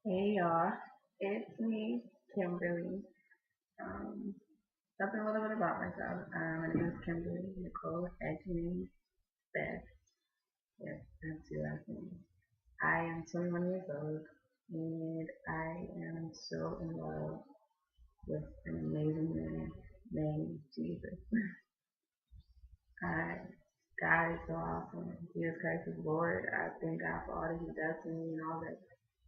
Hey y'all, it's me, Kimberly. Um, Something a little bit about myself. My name is Kimberly Nicole Edmonds-Best. Yes, that's two last names. I am 21 years old, and I am so in love with an amazing man named Jesus. I, God is so awesome. Jesus Christ is Lord. I thank God for all that He does for me and all that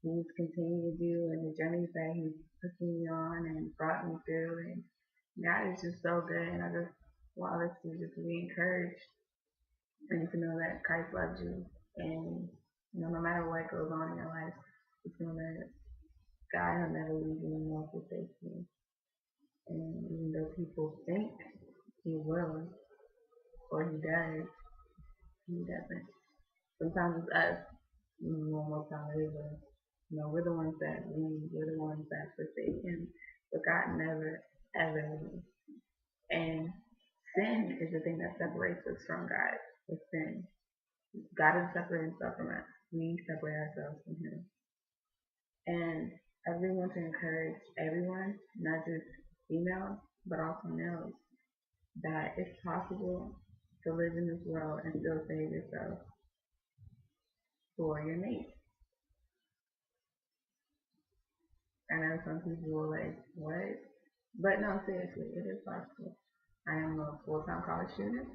He's continued to do and the journeys that He's taken me on and brought me through. And God is just so good. And I just want us to just be encouraged and to know that Christ loves you. And no matter what goes on in your life, just know that God will never leave you nor forsake you. And even though people think He will or He does, He doesn't. Sometimes it's us. One more time it is us. We're the ones that leave. We're the ones that forsake Him. But God never, ever leaves. And sin is the thing that separates us from God. It's sin. God doesn't separate Himself from us. We separate ourselves from Him. And I really want to encourage everyone, not just females, but also males, that it's possible to live in this world and still save yourself for your mate. I know some people are like, what? But no, seriously, it is possible. I am a full-time college student.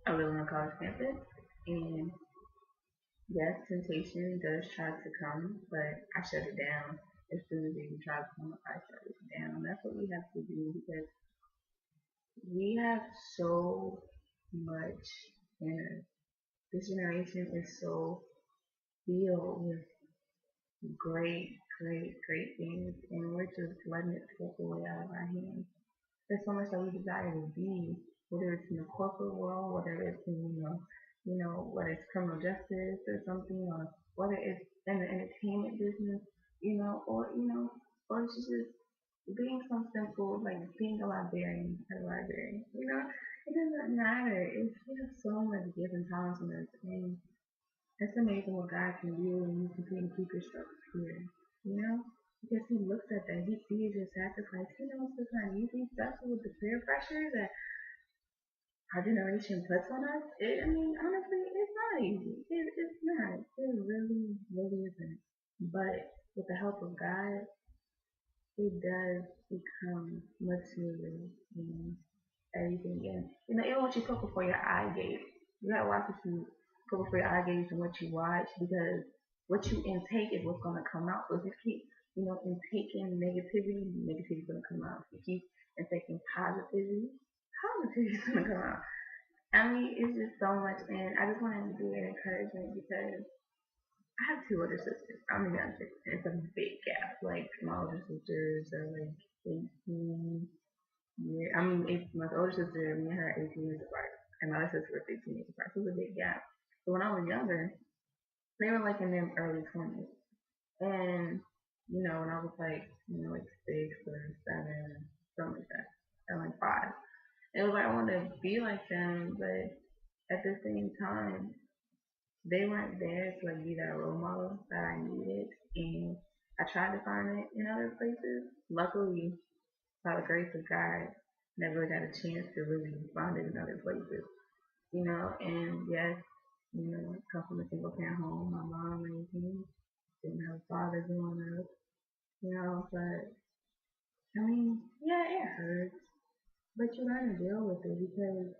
I live on a college campus, and yes, temptation does try to come, but I shut it down as soon as it tries to come. I shut it down. That's what we have to do because we have so much in us. This generation is so filled with great things, and we're just letting it slip away out of our hands. There's so much that we desire to be, whether it's in the corporate world, whether it's in, whether it's criminal justice or something, or whether it's in the entertainment business, or it's just being so simple, like being a librarian at a library, it doesn't matter. It's just so much different times in this, and it's amazing what God can do when you continue to keep your struggles here, you know? Because He looks at that, He sees your sacrifice. He knows sometimes you be special with the peer pressure that our generation puts on us. Honestly, it's not easy. It's not. It really isn't. But with the help of God, it does become much smoother and everything. And, even what you put before your eye gate, you gotta watch what you put before your eye gates and what you watch because what you intake is what's gonna come out. So if you keep, intaking negativity is gonna come out. If you keep intaking positivity is gonna come out. It's just so much, and I just wanted to be an encouragement because I have two older sisters. I'm the youngest. It's a big gap. Like my older sisters are like 18 years. My older sister, me and her are 18 years apart, and my other sister was 15 years apart. So it was a big gap. So when I was younger, they were like in their early 20s, and when I was like 6 or 7, something like that, or like 5, it was like I wanted to be like them, but at the same time, they weren't there to like be that role model that I needed, and I tried to find it in other places. Luckily, by the grace of God, never got a chance to really find it in other places. And yes, come from a single parent home. My mom raised me, didn't have a father growing up, but yeah, it hurts, but you learn to deal with it because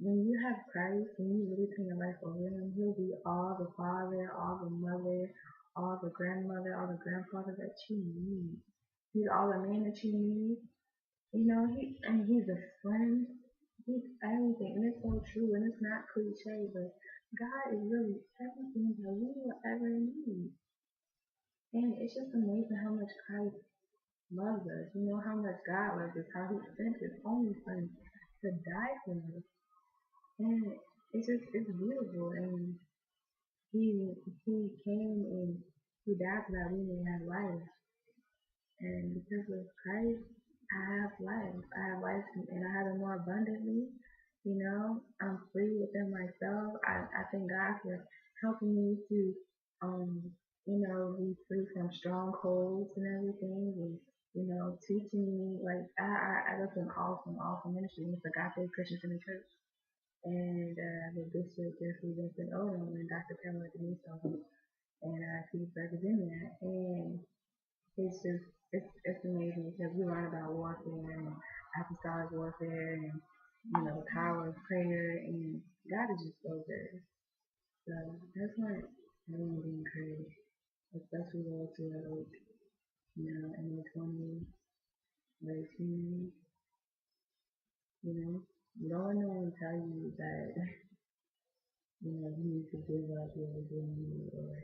when you have Christ, when you really turn your life over to Him, He'll be all the father, all the mother, all the grandmother, all the grandfather that you need. He's all the man that you need. He's a friend. He's everything, and it's so true, and it's not cliche, but God is really everything that we will ever need. And it's just amazing how much Christ loves us. How much God loves us, how He sent His only Son to die for us. And it's beautiful. And he came and He died so that we may have life. And because of Christ, I have life. I have life and I have it more abundantly. I'm free within myself. I thank God for helping me to um be free from strongholds and everything, and teaching me like I go to an awesome ministry. It's a God Christian in the church, and the bishop Jeffrey Vincent Odom and Dr. Pamela Denise Odom, and he's representing that, and it's amazing because we learn about warfare and apostolic warfare and the power of prayer, and God is just so good. So that's why everyone be encouraged, especially those who are like, in their 20s, late teens, you know. No one will tell you that, you need to give up what you're doing or,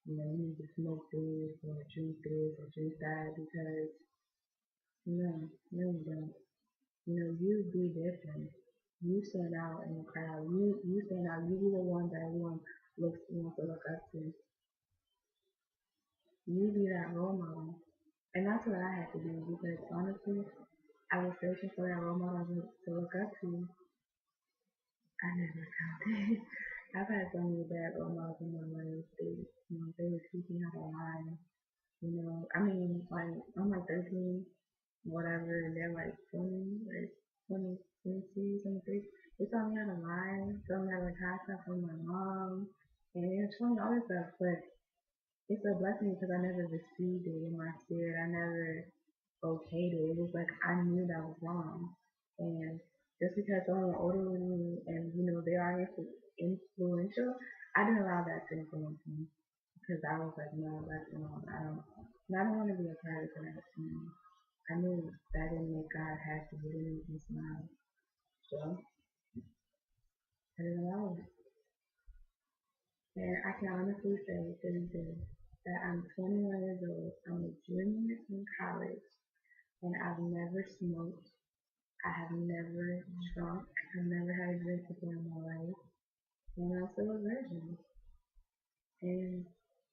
you need to smoke this or drink that because, no, you don't. You be different. You stand out in the crowd. You stand out. You be the one that everyone wants to look up to. You be that role model. And that's what I had to do because honestly, I was searching for that role model to look up to. I never found it. I've had so many bad role models in my life. They would teach me how to lie. I mean, like, I'm like 13, whatever, and they're like 20, like 20, 22, 23. They taught me how to lie, taught me how to hide stuff from my mom, and they're showing me all this stuff, but it's a blessing because I never received it in my spirit. I never okayed it. It was like I knew that was wrong. And just because someone older than me and they are influential, I didn't allow that to influence me because I was like, no, that's wrong. I don't want to be a part of that. I knew that didn't make God happy. It didn't make me smile. So I didn't allow it. And I can honestly say to this day that I'm 21 years old. I'm a junior in college, and I've never smoked. I have never drunk. I've never had a drink before in my life, and I'm still a virgin. And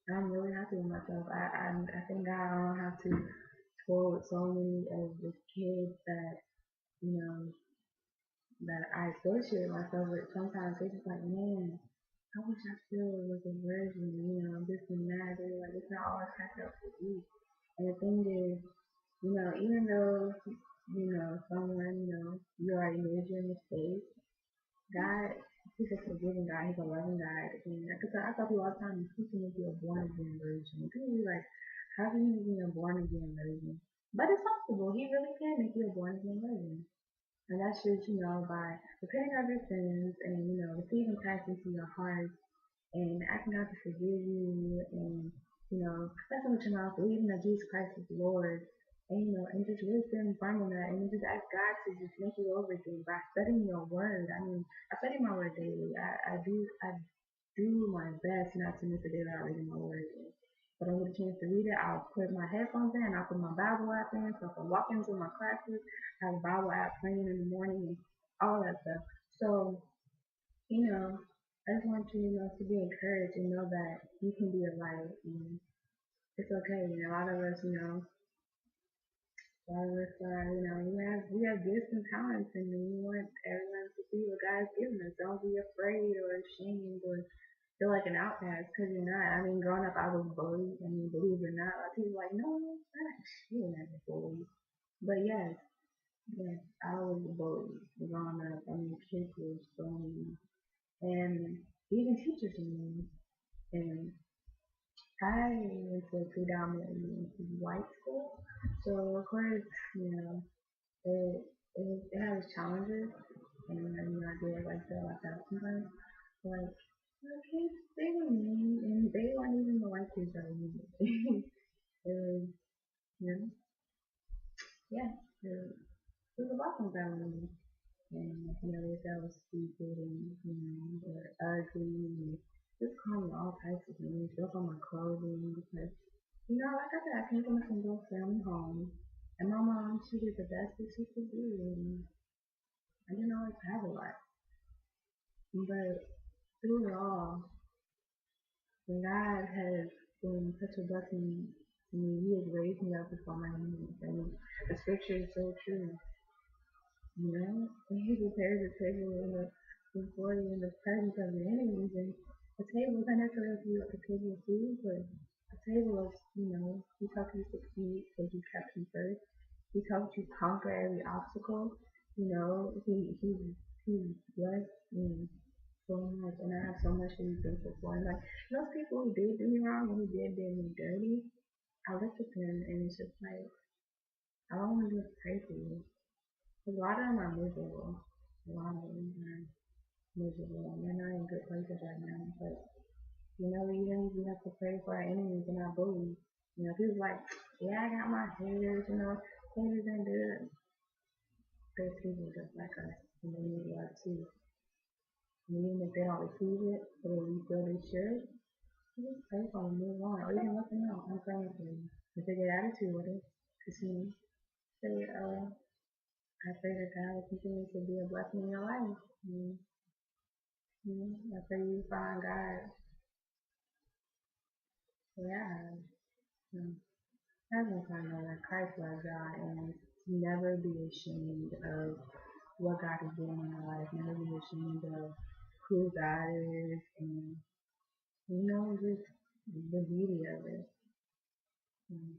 I'm really happy with myself. I thank God I don't have to tour with so many of the kids you know that I associate myself with. Sometimes they just like, man, I wish I still was a virgin, this and that. They're like, it's not always packed up for you. And the thing is, even though, someone, you already made your mistake, God, He's a forgiving God, He's a loving God. And I tell people all the time, He can make you a born again virgin. People be like, how can you be a born again virgin? But it's possible. He really can make you a born again virgin. And that's just, by repenting of your sins and, receiving Christ into your heart and asking God to forgive you and, confessing with your mouth, believing that Jesus Christ is Lord, and, and just really standing firm on that and just ask God to just make you over again by studying your word. I mean, I study my word daily. I do my best not to miss a day without reading my word. But I get a chance to read it, I'll put my headphones in, I'll put my Bible app in, so if I'm walking to my classes, I have a Bible app playing in the morning and all that stuff. So, I just want you, to be encouraged and know that you can be a light and it's okay. A lot of us, a lot of us are, we have gifts and talents and we want everyone to see what God's given us. Don't be afraid or ashamed or feel like an outcast because you're not. I mean, growing up, I was bullied. I mean, believe it or not, a lot of people are like, no, not you were never bullied. But yes, I was bullied growing up. I mean, kids were so mean, and even teachers were mean. And I went to a predominantly white school, so of course, it it has challenges, and I did like feel like that sometimes. Like the kids, they were mean, and they weren't even the white kids that were mean. It was, you know, yeah, it was a lot of that were mean, and they said I was stupid and or ugly, and just call me all types of names, stuff on my clothing because like I said, I came from a single family home, and my mom, she did the best that she could do, and I didn't always have a lot. But through it all, God has been such a blessing to me. He has raised me up before my enemies. And the scripture is so true. And He prepares a table before you in the presence of your enemies. And the table is not necessarily a table of food, but a able to, He's helped you succeed because you kept Him first. He's helped you conquer every obstacle. He's blessed me so much, and I have so much to be thankful for. And like those people who did do me wrong, who did me dirty, I look at them and it's just like I don't want to just pray for you. A lot of them are miserable. A lot of them are miserable, and they're not in good places right now. But even we have to pray for our enemies and our bullies. People like, yeah, I got my haters. Haters ain't good. There's people just like us, and they need love too. And even if they don't receive it, the way we feel they should, just pray for them, move on, or even let them know I'm praying for you. If they get attitude with it, just say, I pray that God will continue to be a blessing in your life. And, I pray you find God. Yeah. Having fun that Christ loves God and never be ashamed of what God is doing in our life. Never be ashamed of who God is and just the beauty of it. Um,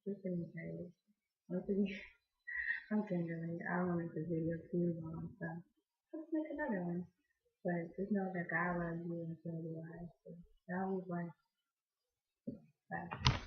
just in the page. Once again, I'm Kimberly. I don't want to make this video too long, so let's make another one. But just know that God loves you and so do I. So God will bless. Bye.